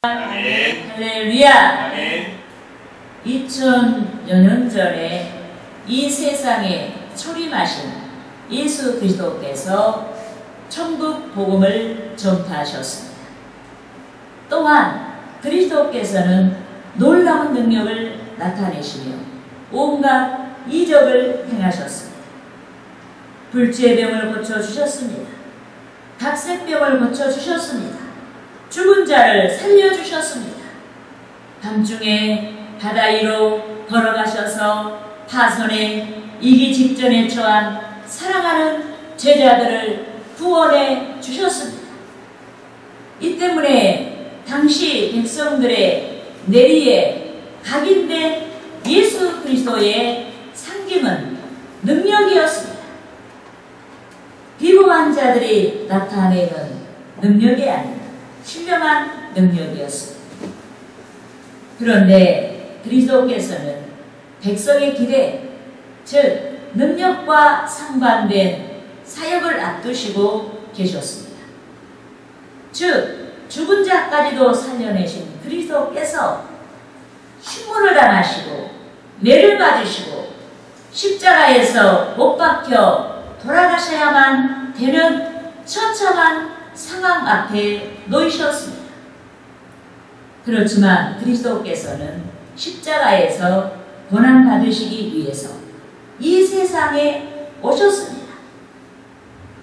아멘. 할렐루야. 아멘. 2000여 년 전에 이 세상에 초림하신 예수 그리스도께서 천국 복음을 전파하셨습니다. 또한 그리스도께서는 놀라운 능력을 나타내시며 온갖 이적을 행하셨습니다. 불치의 병을 고쳐주셨습니다. 각색병을 고쳐주셨습니다. 죽은 자를 살려주셨습니다. 밤중에 바다 위로 걸어가셔서 파선에 이기 직전에 처한 사랑하는 제자들을 구원해 주셨습니다. 이 때문에 당시 백성들의 내리에 각인된 예수 그리스도의 상징은 능력이었습니다. 비범한 자들이 나타내는 능력이 아니라 신령한 능력이었습니다. 그런데 그리스도께서는 백성의 길에, 즉 능력과 상반된 사역을 앞두시고 계셨습니다. 즉 죽은 자까지도 살려내신 그리스도께서 신문을 당하시고 매를 맞으시고 십자가에서 못 박혀 돌아가셔야만 되는 처참한 상황 앞에 놓이셨습니다. 그렇지만 그리스도께서는 십자가에서 고난받으시기 위해서 이 세상에 오셨습니다.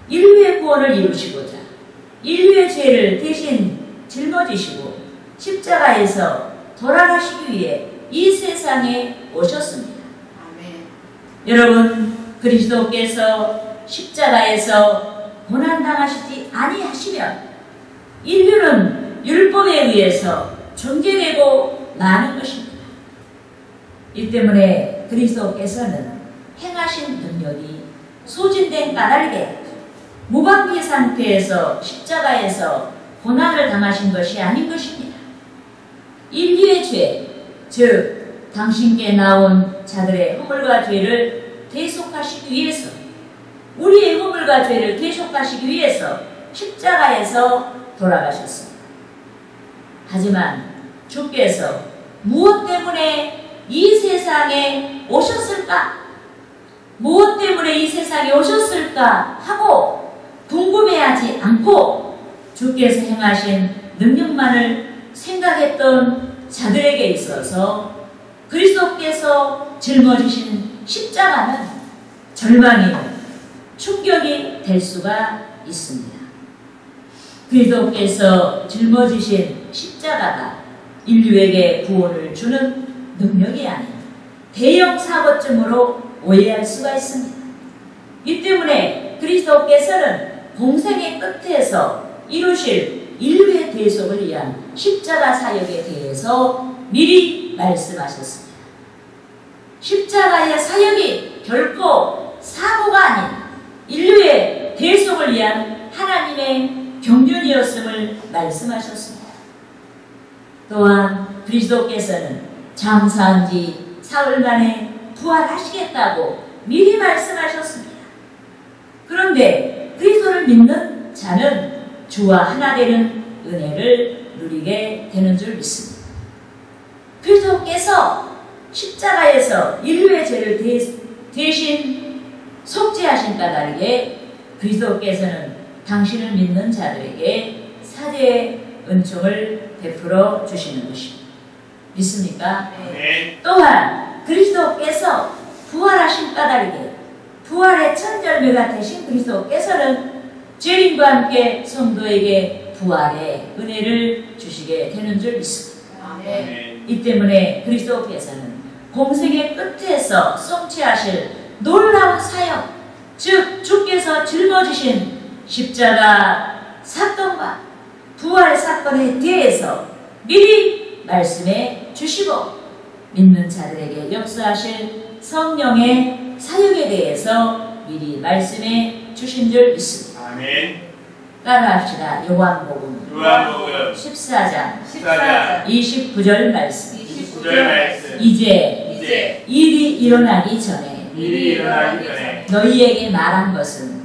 인류의 구원을 이루시고자 인류의 죄를 대신 짊어지시고 십자가에서 돌아가시기 위해 이 세상에 오셨습니다. 아멘. 여러분, 그리스도께서 십자가에서 고난당하시지 아니하시면 인류는 율법에 의해서 정죄되고 마는 것입니다. 이 때문에 그리스도께서는 행하신 능력이 소진된 까닭에 무방비 상태에서 십자가에서 고난을 당하신 것이 아닌 것입니다. 인류의 죄, 즉 당신께 나온 자들의 허물과 죄를 대속하시기 위해서, 우리의 허물과 죄를 대속하시기 위해서 십자가에서 돌아가셨습니다. 하지만 주께서 무엇 때문에 이 세상에 오셨을까? 무엇 때문에 이 세상에 오셨을까? 하고 궁금해하지 않고 주께서 행하신 능력만을 생각했던 자들에게 있어서 그리스도께서 짊어지신 십자가는 절망이고 충격이 될 수가 있습니다. 그리스도께서 짊어지신 십자가가 인류에게 구원을 주는 능력이 아닌 대형 사고쯤으로 오해할 수가 있습니다. 이 때문에 그리스도께서는 공생의 끝에서 이루실 인류의 대속을 위한 십자가 사역에 대해서 미리 말씀하셨습니다. 십자가의 사역이 결코 사고가 아닌 인류의 대속을 위한 하나님의 경륜이었음을 말씀하셨습니다. 또한 그리스도께서는 장사한 지 사흘 만에 부활하시겠다고 미리 말씀하셨습니다. 그런데 그리스도를 믿는 자는 주와 하나 되는 은혜를 누리게 되는 줄 믿습니다. 그리스도께서 십자가에서 인류의 죄를 대신 속죄하신 까닭에 그리스도께서는 당신을 믿는 자들에게 사죄의 은총을 베풀어 주시는 것입니다. 믿습니까? 네. 또한 그리스도께서 부활하신 까닭에 부활의 첫 열매가 되신 그리스도께서는 죄인과 함께 성도에게 부활의 은혜를 주시게 되는 줄 믿습니다. 네. 이 때문에 그리스도께서는 공생의 끝에서 성취하실 놀라운 사역, 즉 주께서 짊어지신 십자가 사건과 부활 사건에 대해서 미리 말씀해 주시고 믿는 자들에게 역사하실 성령의 사역에 대해서 미리 말씀해 주신 줄 믿습니다. 아멘. 따라합시다. 요한복음 14장 29절 말씀. 29절 말씀. 이제 일이 일어나기 전에 너희에게 말한 것은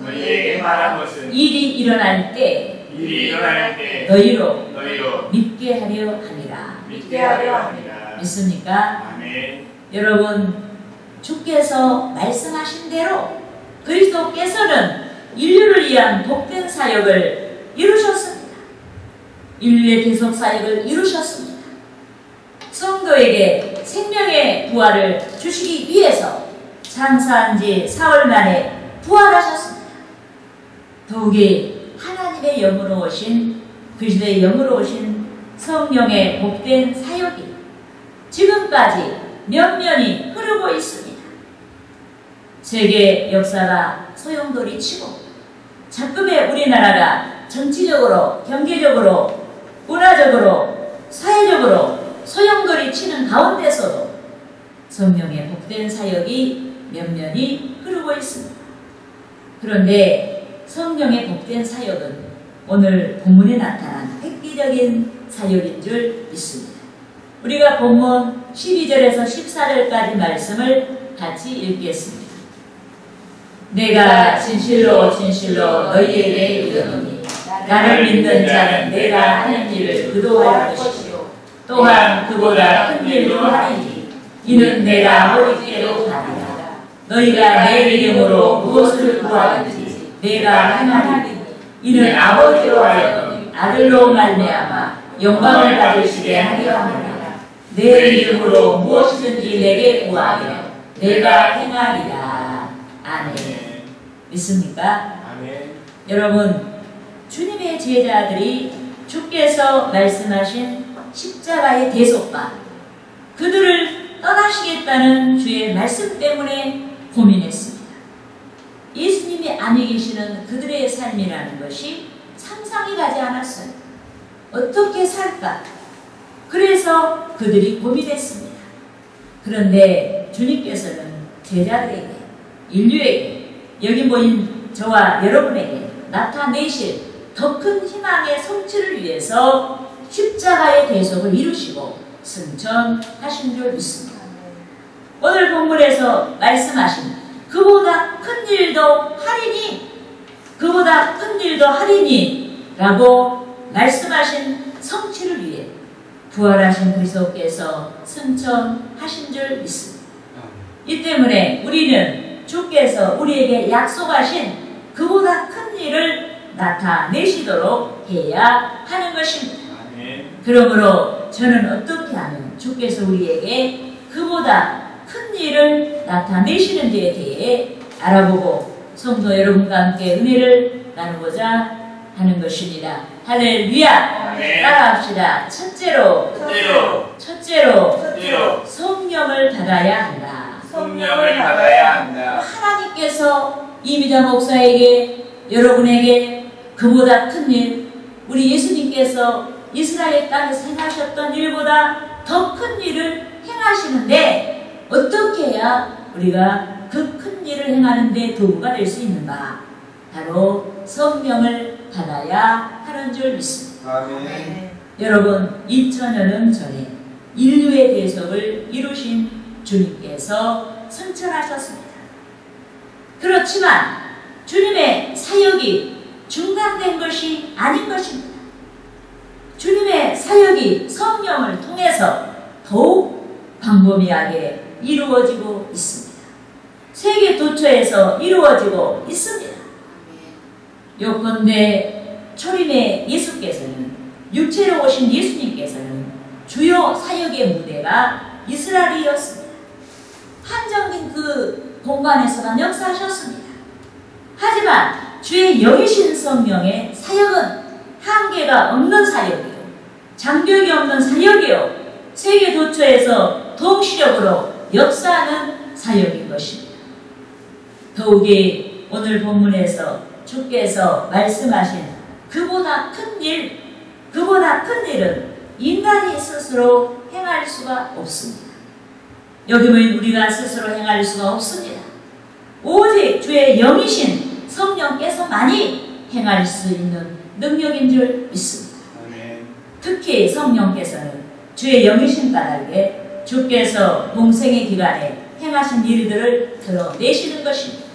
일이 일어날 때 일이 일어날 때 너희로 너희로 믿고 믿게 하려 함이라. 믿게 하려 합니다. 믿습니까? 아멘. 여러분, 주께서 말씀하신 대로 그리스도께서는 인류를 위한 복된 사역을 이루셨습니다. 인류의 계속 사역을 이루셨습니다. 성도에게 생명의 부활을 주시기 위해서 장사한 지 사흘 만에 부활하셨습니다. 더욱이 하나님의 영으로 오신 그리스도의 영으로 오신 성령의 복된 사역이 지금까지 면면이 흐르고 있습니다. 세계 역사가 소용돌이치고 자금의 우리나라가 정치적으로, 경제적으로, 문화적으로, 사회적으로 소용돌이치는 가운데서도 성령의 복된 사역이 면면이 흐르고 있습니다. 그런데 성령의 복된 사역은 오늘 본문에 나타난 획기적인 사역인 줄 믿습니다. 우리가 본문 12절에서 14절까지 말씀을 같이 읽겠습니다. 내가 진실로 진실로 너희에게 이르노니 나를 믿는 자는 내가 하는 일을 그도 할 것이요 또한 그보다 큰 일도 하리니 이는 내가 아버지께로 가리라. 너희가 내 이름으로 무엇을 구하든지 내가 행하리니 이는 아버지로 하여금 아들로 말미암아 영광을 받으시게 하려 함이라. 내 이름으로 무엇이든지 내게 구하면 내가 행하리라. 아멘. 믿습니까? 아멘. 여러분, 주님의 제자들이 주께서 말씀하신 십자가의 대속과 그들을 떠나시겠다는 주의 말씀 때문에 고민했습니다. 예수님이 안에 계시는 그들의 삶이라는 것이 상상이 가지 않았어요. 어떻게 살까? 그래서 그들이 고민했습니다. 그런데 주님께서는 제자들에게, 인류에게, 여기 모인 저와 여러분에게 나타내실 더 큰 희망의 성취를 위해서 십자가의 대속을 이루시고 승천하신 줄 믿습니다. 오늘 본문에서 말씀하신 그보다 큰 일도 하리니, 그보다 큰 일도 하리니 라고 말씀하신 성취를 위해 부활하신 그리스도께서 승천하신 줄 믿습니다. 이 때문에 우리는 주께서 우리에게 약속하신 그보다 큰 일을 나타내시도록 해야 하는 것입니다. 그러므로 저는 어떻게 하면 주께서 우리에게 그보다 큰 일을 나타내시는지에 대해 알아보고 성도 여러분과 함께 은혜를 나누고자 하는 것입니다. 할렐루야! 따라합시다. 첫째로 성령을 받아야 한다. 성령을 받아야 한다. 하나님께서 이미자 목사에게, 여러분에게 그보다 큰 일, 우리 예수님께서 이스라엘 땅에서 행하셨던 일보다 더 큰 일을 행하시는데 어떻게 해야 우리가 그 큰 일을 행하는 데 도구가 될 수 있는가? 바로 성령을 받아야 하는 줄 믿습니다. 아멘. 여러분, 2000년 전에 인류의 대속을 이루신 주님께서 승천하셨습니다. 그렇지만 주님의 사역이 중단된 것이 아닌 것입니다. 주님의 사역이 성령을 통해서 더욱 광범위하게 이루어지고 있습니다. 세계 도처에서 이루어지고 있습니다. 요컨대 초림의 예수께서는, 육체로 오신 예수님께서는 주요 사역의 무대가 이스라엘이었습니다. 한정된 그 공간에서만 역사하셨습니다. 하지만 주의 영이신 성령의 사역은 한계가 없는 사역이요, 장벽이 없는 사역이요, 세계 도처에서 동시력으로 역사하는 사역인 것입니다. 더욱이 오늘 본문에서 주께서 말씀하신 그보다 큰 일, 그보다 큰 일은 인간이 스스로 행할 수가 없습니다. 여기 모인 우리가 스스로 행할 수가 없습니다. 오직 주의 영이신 성령께서만이 행할 수 있는 능력인 줄 믿습니다. 특히 성령께서는 주의 영이신 까닭에 주께서 공생의 기간에 행하신 일들을 드러내시는 것입니다.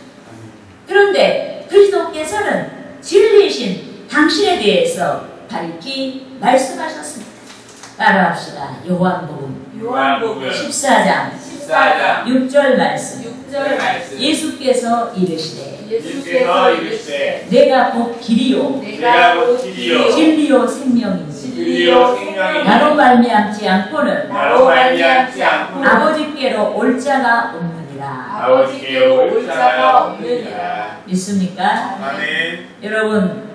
그런데 그리스도께서는 진리이신 당신에 대해서 밝히 말씀하셨습니다. 따라합시다. 요한복음 요한복음 14장 14장 6절 말씀. 6절 말씀. 예수께서 이르시되 예수께서 이르시되 내가 곧 길이요 내가 곧 길이요 진리요 생명이니 진리요 생명이니 나로 말미암지 않고는 나로 말미암지 않고는 아버지께로 올 자가 없느니라. 아버지께로 올 자가 없느니라. 믿습니까? 아멘. 여러분,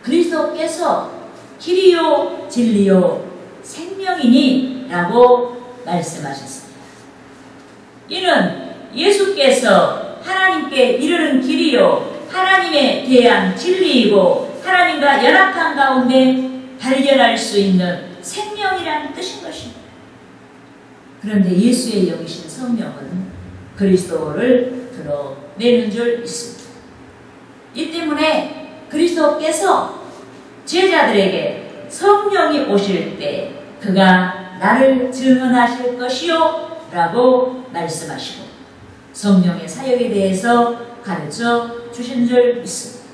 그리스도께서 길이요 진리요 생명이니 라고 말씀하셨습니다. 이는 예수께서 하나님께 이르는 길이요 하나님에 대한 진리이고 하나님과 연합한 가운데 발견할 수 있는 생명이라는 뜻인 것입니다. 그런데 예수의 영이신 성령은 그리스도를 드러내는 줄 있습니다. 이 때문에 그리스도께서 제자들에게 성령이 오실 때 그가 나를 증언하실 것이요 라고 말씀하시고 성령의 사역에 대해서 가르쳐 주신 줄 믿습니다.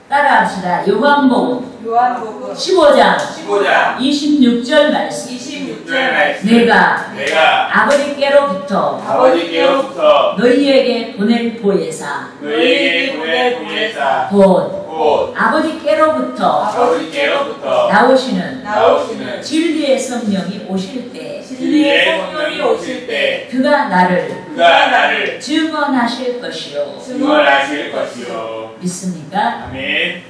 따라합시다. 요한복음 15장 26절 말씀. 26절 말씀. 내가 아버지께로부터 너희에게 보낼 보혜사 곧 아버지께로부터 나오시는 진리의 성령이 오실 때 그가 나를 증언하실 것이요. 믿습니까? 아멘.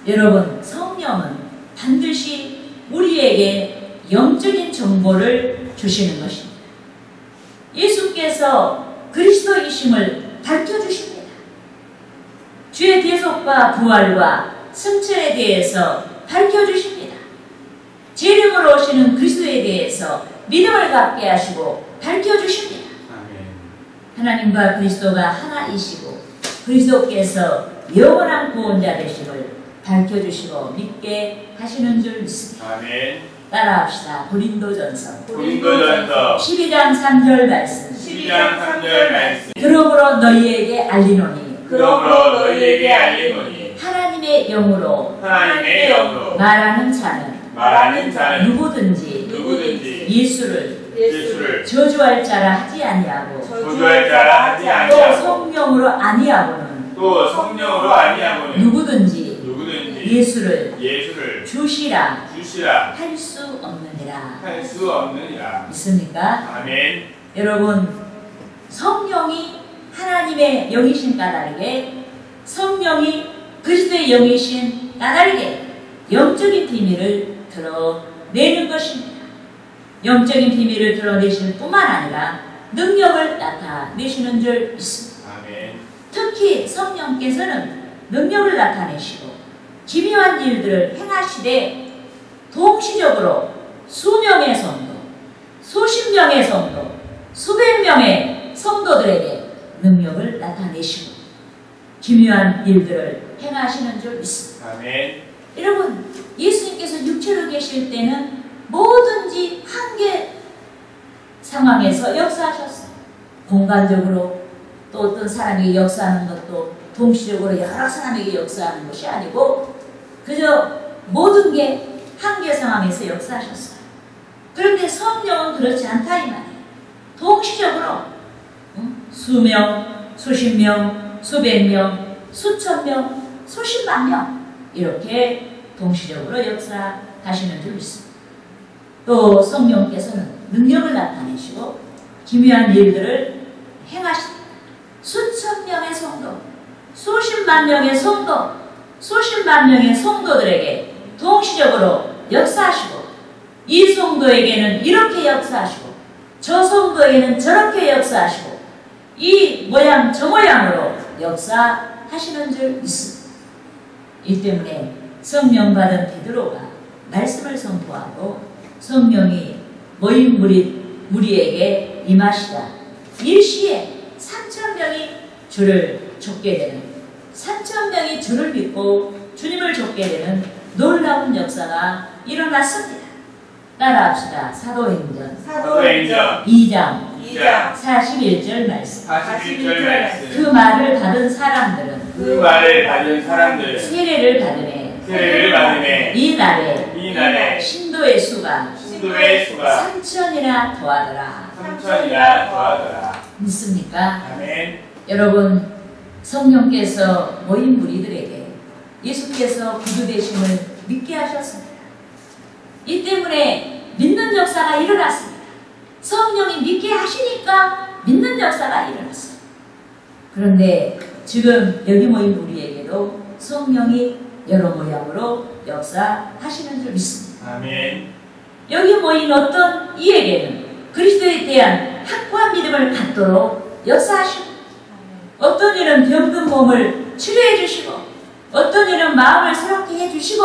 여러분, 성령은 반드시 우리에게 영적인 정보를 주시는 것입니다. 예수께서 그리스도이심을 밝혀주십니다. 주의 대속과 부활과 승천에 대해서 밝혀주십니다. 재림으로 오시는 그리스도에 대해서 믿음을 갖게 하시고 밝혀주십니다. 아멘. 하나님과 그리스도가 하나이시고 그리스도께서 영원한 구원자 되심을 밝혀주시고 믿게 하시는 줄 믿습니다. 아멘. 따라합시다. 고린도전서 12장 3절 말씀. 그러므로 너희에게 알리노니 하나님의 영으로 말하는 자는 누구든지 예수를 저주할 자라 하지 아니하고 또 성령으로 아니하고는 누구든지 예수를 주시라 할 수 없느니라. 믿습니까? 아멘. 여러분, 성령이 하나님의 영이신 까닭에 성령이 그리스도의 영이신 까닭에 영적인 비밀을 드러내는 것입니다. 영적인 비밀을 드러내시는 뿐만 아니라 능력을 나타내시는 줄 믿습니다. 아멘. 특히 성령께서는 능력을 나타내시고 기묘한 일들을 행하시되 동시적으로 수명의 성도, 수십 명의 성도, 수백 명의 성도들에게 능력을 나타내시고 기묘한 일들을 행하시는 줄 믿습니다. 아멘. 여러분, 예수님께서 육체로 계실 때는 뭐든지 한계 상황에서 역사하셨어요. 공간적으로 또 어떤 사람이 역사하는 것도 동시적으로 여러 사람에게 역사하는 것이 아니고 그저 모든 게 한계 상황에서 역사하셨어요. 그런데 성령은 그렇지 않다 이 말이에요. 동시적으로 수명, 수십 명, 수백 명, 수천 명, 수십만 명 이렇게 동시적으로 역사하시는 줄 믿습니다. 또 성령께서는 능력을 나타내시고 기묘한 일들을 행하십니다. 수천 명의 성도, 수십만 명의 성도, 수십만 명의 성도들에게 동시적으로 역사하시고 이 성도에게는 이렇게 역사하시고 저 성도에게는 저렇게 역사하시고 이 모양 저 모양으로 역사하시는 줄 믿습니다. 이 때문에 성령 받은 베드로가 말씀을 선포하고 성령이 모인 무리에게 임하시다 일시에 3,000명이 주를 좇게 되는 3,000명이 주를 믿고 주님을 좇게 되는 놀라운 역사가 일어났습니다. 따라합시다. 사도행전 2장 41절 말씀. 그 말을 받은 사람들은 세례를 받으매 이 날에 신도의 수가 성도의 수가 3천이나 더하더라. 3천이나 더하더라. 믿습니까? 아멘. 여러분, 성령께서 모인 무리들에게 예수께서 구주 되심을 믿게 하셨습니다. 이 때문에 믿는 역사가 일어났습니다. 성령이 믿게 하시니까 믿는 역사가 일어났어요. 그런데 지금 여기 모인 우리에게도 성령이 여러 모양으로 역사하시는 줄 믿습니다. 아멘. 여기 모인 어떤 이에게는 그리스도에 대한 확고한 믿음을 갖도록 역사하시고, 어떤 이는 병든 몸을 치료해 주시고, 어떤 이는 마음을 새롭게 해 주시고,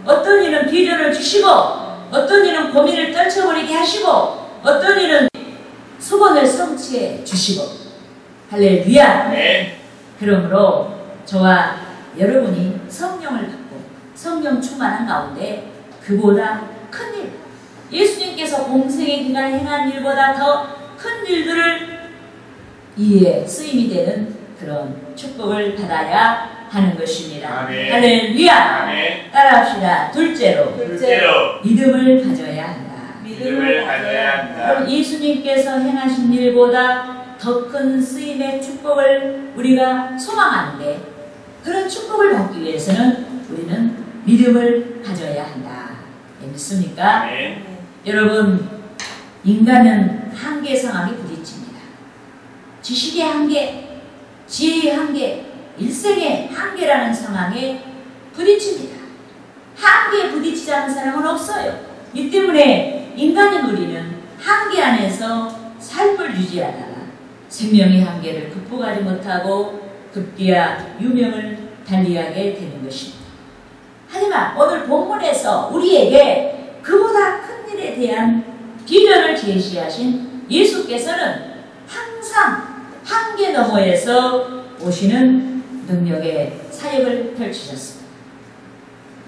어떤 이는 비전을 주시고, 어떤 이는 고민을 떨쳐버리게 하시고, 어떤 이는 소원을 성취해 주시고. 할렐루야. 아멘. 그러므로 저와 여러분이 성령을 받고 성령 충만한 가운데 그보다 큰 일, 예수님께서 공생의 기간에 행한 일보다 더 큰 일들을 이에 쓰임이 되는 그런 축복을 받아야 하는 것입니다. 아멘. 할렐루야. 아멘. 따라합시다. 둘째로 믿음을 가져야 한다. 믿음을 가져야 한다. 그럼 예수님께서 행하신 일보다 더 큰 쓰임의 축복을 우리가 소망하는데, 그런 축복을 받기 위해서는 우리는 믿음을 가져야 한다. 네, 믿습니까? 아멘. 여러분, 인간은 한계 상황에 부딪힙니다. 지식의 한계, 지혜의 한계, 일생의 한계라는 상황에 부딪힙니다. 한계에 부딪히지 않는 사람은 없어요. 이 때문에 인간인 우리는 한계 안에서 삶을 유지하다가 생명의 한계를 극복하지 못하고 급기야 유명을 달리하게 되는 것입니다. 하지만 오늘 본문에서 우리에게 그보다 큰 일에 대한 비전을 제시하신 예수께서는 항상 한계 너머에서 오시는 능력의 사역을 펼치셨습니다.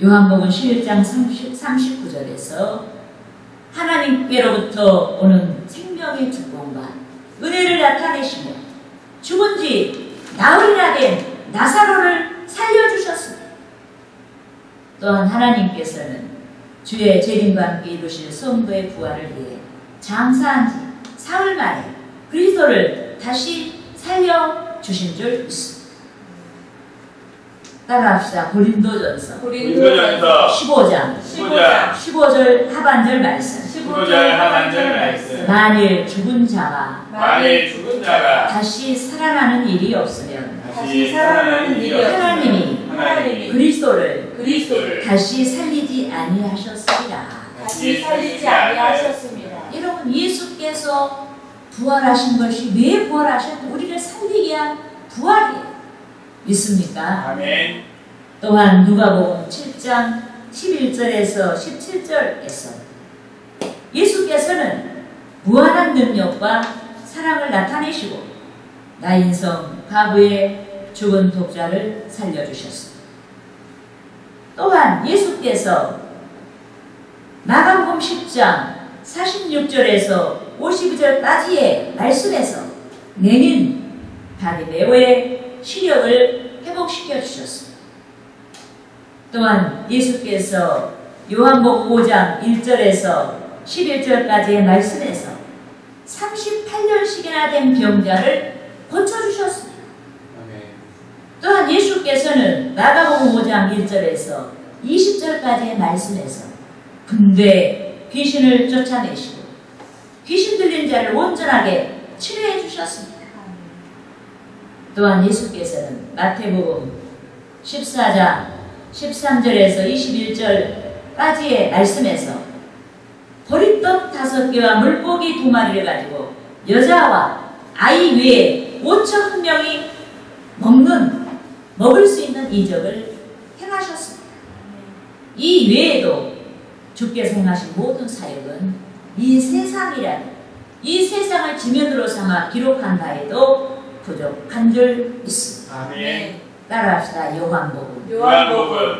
요한복음 11장 39절에서 하나님께로부터 오는 생명의 주권과 은혜를 나타내시고 죽은 지 나흘이나 된 나사로를 살려주셨습니다. 또한 하나님께서는 주의 재림과 함께 이루실 성도의 부활을 위해 장사한 지 사흘 만에 그리스도를 다시 살려주신 줄 믿습니다. 따라합시다. 고린도전서 15장 15절 하반절 말씀. 15절 하반절 말씀. 만일 죽은 자가 다시 살아나는 일이 없으면 살아나는 일이 없으면 하나님이 그리스도를 다시 살리지 아니하셨습니다. 여러분, 예수께서 부활하신 것이 왜 부활하셨고 우리를 살리기 위한 부활이에요. 믿습니까? 아멘. 또한 누가복음 7장 11절에서 17절에서 예수께서는 무한한 능력과 사랑을 나타내시고 나인성 과부의 죽은 독자를 살려주셨습니다. 또한 예수께서 마가복음 10장 46절에서 52절까지의 말씀에서 맹인 바리매오의 시력을 회복시켜 주셨습니다. 또한 예수께서 요한복음 5장 1절에서 11절까지의 말씀에서 38년씩이나 된 병자를 고쳐주셨습니다. 또한 예수께서는 마가복음 5장 1절에서 20절까지의 말씀에서 근데 귀신을 쫓아내시고 귀신 들린 자를 온전하게 치료해 주셨습니다. 또한 예수께서는 마태복음 14장 13절에서 21절까지의 말씀에서 보리떡 5개와 물고기 2마리를 가지고 여자와 아이 외에 5,000명이 먹을 수 있는 이적을 행하셨습니다. 이 외에도 주께서 행하신 모든 사역은 이 세상을 지면으로 삼아 기록한 바에도 부족한 줄 믿습니다. 아멘. 따라합시다. 요한복음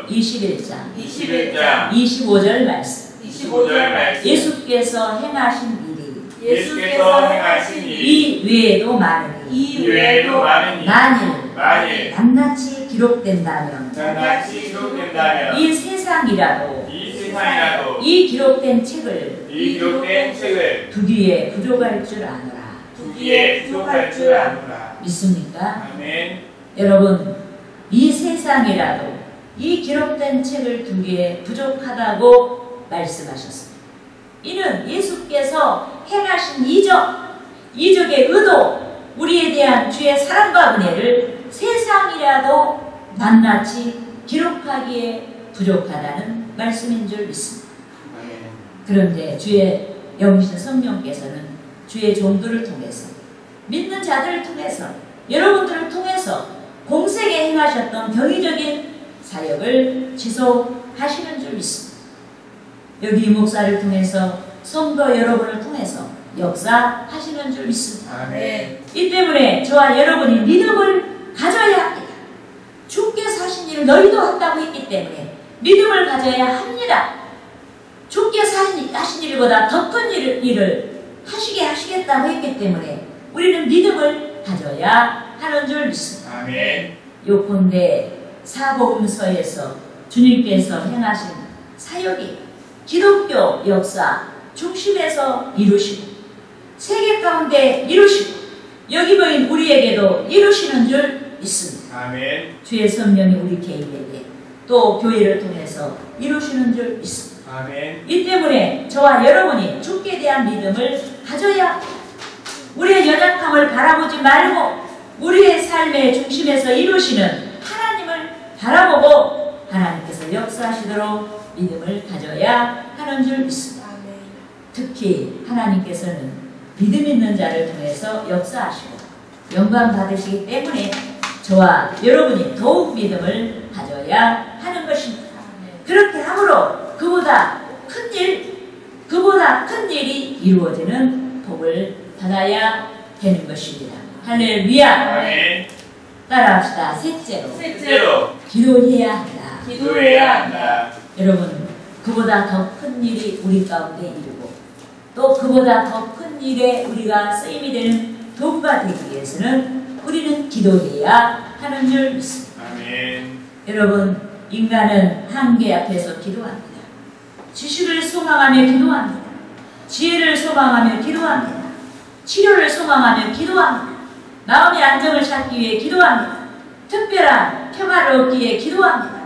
21장 25절 말씀. 예수께서 행하신 일이 이 외에도 많으니 만일 낱낱이 기록된다면 이 세상이라도 세상이라도 이 기록된 책을 두기에 부족할 줄 아노라. 두기에 부족할 줄 아노라. 믿습니까? 아멘. 여러분, 이 세상이라도 이 기록된 책을 두기에 부족하다고 말씀하셨습니다. 이는 예수께서 행하신 이적의 의도, 우리에 대한 주의 사랑과 은혜를 세상이라도 낱낱이 기록하기에 부족하다는 말씀인 줄 믿습니다. 그런데 주의 영이신 성령께서는 주의 종들을 통해서, 믿는 자들을 통해서, 여러분들을 통해서 공생에 행하셨던 경이적인 사역을 지속하시는 줄 믿습니다. 여기 목사를 통해서, 성도 여러분을 통해서 역사하시는 줄 믿습니다. 아멘. 이 때문에 저와 여러분이 믿음을 가져야 합니다. 주께서 하신 일을 너희도 한다고 했기 때문에 믿음을 가져야 합니다. 주께서 하신 일보다 더 큰 일을 하시게 하시겠다고 했기 때문에 우리는 믿음을 가져야 하는 줄 믿습니다. 아멘. 요컨대 사복음서에서 주님께서 행하신 사역이 기독교 역사 중심에서 이루시고 세계 가운데 이루시고 여기 모인 우리에게도 이루시는 줄 믿습니다. 아멘. 주의 성령이 우리 개인에게 또 교회를 통해서 이루시는 줄 믿습니다. 아멘. 이 때문에 저와 여러분이 주께 대한 믿음을 가져야 우리의 연약함을 바라보지 말고 우리의 삶의 중심에서 이루시는 하나님을 바라보고 하나님께서 역사하시도록 믿음을 가져야 하는 줄 믿습니다. 특히 하나님께서는 믿음 있는 자를 통해서 역사하시고 영광 받으시기 때문에 저와 여러분이 더욱 믿음을 가져야 하는 것입니다. 그렇게 함으로 그보다 큰 일이 이루어지는 복을 받아야 되는 것입니다. 할렐루야. 아멘. 따라합시다. 셋째로 기도해야 한다. 기도해야 한다. 여러분, 그보다 더 큰 일이 우리 가운데 이루고 또 그보다 더 큰 일에 우리가 쓰임이 되는 도구가 되기 위해서는 우리는 기도해야 하는 줄 믿습니다. 아멘. 여러분, 인간은 한계 앞에서 기도합니다. 지식을 소망하며 기도합니다. 지혜를 소망하며 기도합니다. 치료를 소망하며 기도합니다. 마음의 안정을 찾기 위해 기도합니다. 특별한 평화를 얻기 위해 기도합니다.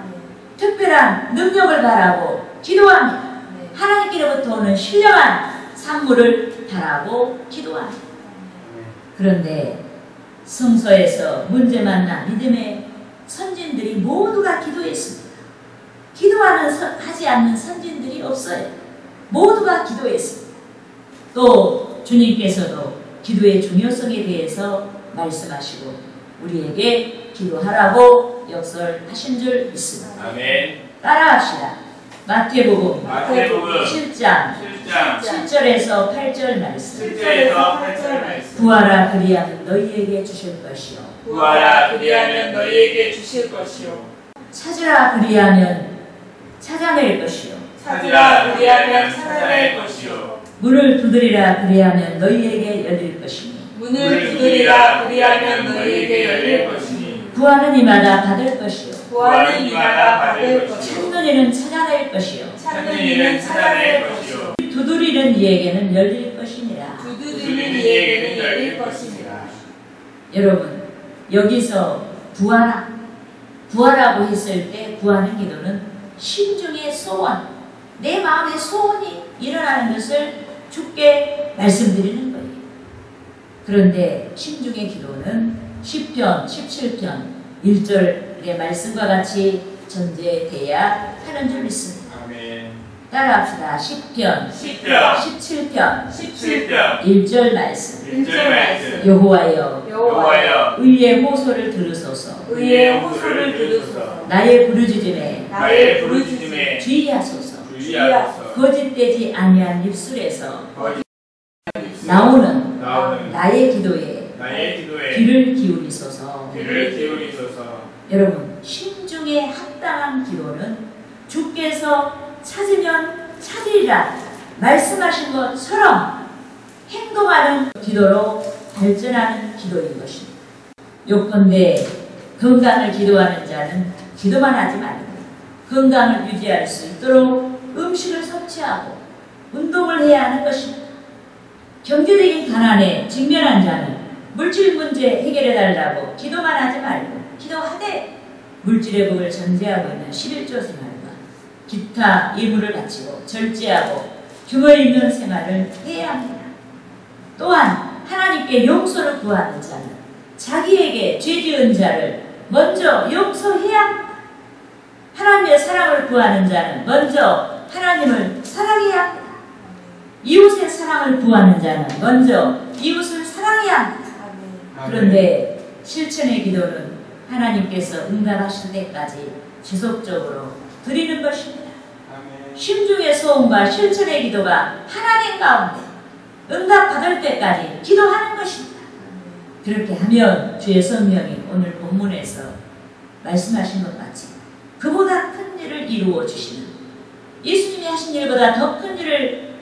특별한 능력을 바라고 기도합니다. 하나님께로부터 오는 신령한 산물을 바라고 기도합니다. 그런데 성서에서 문제 만난 믿음의 선진들이 모두가 기도했습니다. 하지 않는 선진들이 없어요. 모두가 기도했습니다. 또 주님께서도 기도의 중요성에 대해서 말씀하시고 우리에게 기도하라고 역설하신 줄 믿습니다. 아멘. 따라합시다. 마태복음 7장 7절에서 8절 말씀. 구하라 그리하면 너희에게 주실 것이요. 찾으라 그리하면 찾아낼 것이요. 문을 두드리라 그리하면 너희에게 열릴 것이니. 구하는 이마다 받을 것이요. 찾는 이는 찾아낼 것이요. 두드리는 이에게는 열릴 것이니라. 여러분, 여기서 구하라고 했을 때 구하는 기도는 심중의 소원, 내 마음의 소원이 일어나는 것을 주께 말씀드리는 거예요. 그런데 심중의 기도는 시편 17편 1절의 말씀과 같이 전제돼야 하는 줄 믿습니다. 아멘. 따라합시다. 시편 17편 1절 말씀. 여호와여 의의 호소를 들으소서. 나의 부르짖음에 주의하소서. 거짓되지 아니한 입술에서 나오는 나의 기도에 귀를 기울이소서. 여러분, 심중에 합당한 기도는 주께서 찾으면 찾으리라 말씀하신 것처럼 행동하는 기도로 발전하는 기도인 것입니다. 요컨대 건강을 기도하는 자는 기도만 하지 말고 건강을 유지할 수 있도록 음식을 섭취하고 운동을 해야 하는 것입니다. 경제적인 가난에 직면한 자는 물질 문제 해결해달라고 기도만 하지 말고 기도하되 물질의 복을 전제하고 있는 11조 생활과 기타 의무를 바치고 절제하고 규모 있는 생활을 해야 합니다. 또한 하나님께 용서를 구하는 자는 자기에게 죄 지은 자를 먼저 용서해야 합니다. 하나님의 사랑을 구하는 자는 먼저 하나님을 사랑해야 합니다. 이웃의 사랑을 구하는 자는 먼저 이웃을 사랑해야 합니다. 그런데 실천의 기도는 하나님께서 응답하실 때까지 지속적으로 드리는 것입니다. 심중의 소원과 실천의 기도가 하나님 가운데 응답받을 때까지 기도하는 것입니다. 그렇게 하면 주의 성령이 오늘 본문에서 말씀하신 것 같이 그보다 큰 일을 이루어 주시는, 예수님이 하신 일보다 더 큰 일을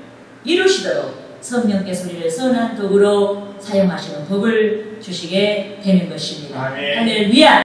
이루시도록 성령께서 우리를 선한 도구로 사용하시는 법을 주시게 되는 것입니다. 아멘. 할렐루야.